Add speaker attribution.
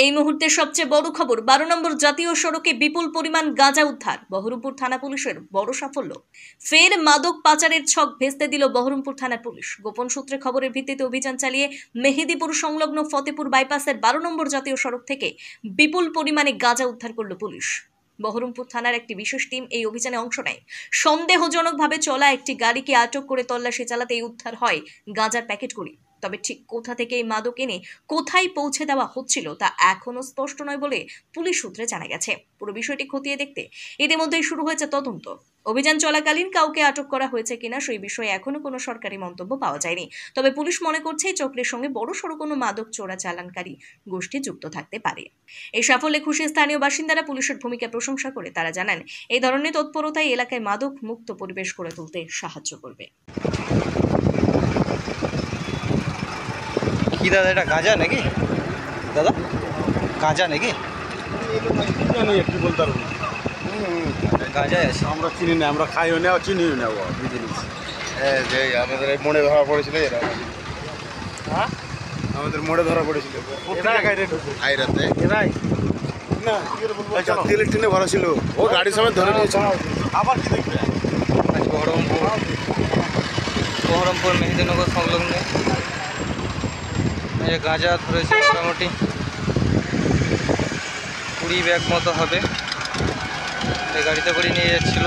Speaker 1: এই মুহূর্তে সবচেয়ে বড় খবর, 12 নম্বর জাতীয় সড়কে বিপুল পরিমাণ গাঁজা উদ্ধার। বহরমপুর থানা পুলিশের বড় সাফল্য। ফের মাদক পাচারের ছক ভেস্তে দিল বহরমপুর থানার পুলিশ। গোপন সূত্রে খবরের ভিত্তিতে অভিযান চালিয়ে মেহেদিপুর সংলগ্ন ফতেপুর বাইপাসের 12 নম্বর জাতীয় সড়ক থেকে বিপুল পরিমাণে গাঁজা উদ্ধার করল পুলিশ। বহরমপুর থানার একটি বিশেষ টিম এই অভিযানে অংশ নেয়। সন্দেহজনকভাবে চলা একটি গাড়িকে আটক করে তল্লাশি চালাতেই উদ্ধার হয় গাঁজার প্যাকেটগুলি। তবে ঠিক কোথা থেকে এই মাদক এনে কোথায় পৌঁছে দেওয়া হচ্ছিল তা এখনো স্পষ্ট নয় বলে পুলিশ সূত্রে জানা গেছে। পুরো বিষয়টি খতিয়ে দেখতে ইতিমধ্যেই শুরু হয়েছে তদন্ত। অভিযান চলাকালীন কাউকে আটক করা হয়েছে কিনা সেই বিষয়ে এখনো কোনো সরকারি মন্তব্য পাওয়া যায়নি। তবে পুলিশ মনে করছে এই চক্রের সঙ্গে বড়সড় কোনো মাদক চোরাচালানকারী গোষ্ঠী যুক্ত থাকতে পারে। এই সাফল্যে খুশি স্থানীয় বাসিন্দারা পুলিশের ভূমিকা প্রশংসা করে তারা জানান, এই ধরনের তৎপরতাই এলাকায় মাদক মুক্ত পরিবেশ গড়ে তুলতে সাহায্য করবে।
Speaker 2: কি দাদা, এটা গাঁজা নাকি দাদা? গাঁজা নাকি?
Speaker 3: একটু বলতে পারবো না।
Speaker 2: গাঁজাই আছে,
Speaker 3: আমরা চিনি না, আমরা খাইও না, চিনিও না।
Speaker 4: যে আমাদের এই মোড়ে ধরা পড়েছিল এরা,
Speaker 3: হ্যাঁ আমাদের মোড়ে ধরা পড়েছিল
Speaker 4: আইরাতে
Speaker 3: এরাই না
Speaker 4: তেলের টিনে ভরা ছিল, ও গাড়ির সময় ধরে নিয়েছে।
Speaker 3: আবার কি দেখবে?
Speaker 2: আজ বহরমপুর মেহেদিনগর সংলগ্ন গাঁজা ধরেছে মোটামুটি 20 ব্যাগ মতো হবে। গাড়িতে করে নিয়ে যাচ্ছিল।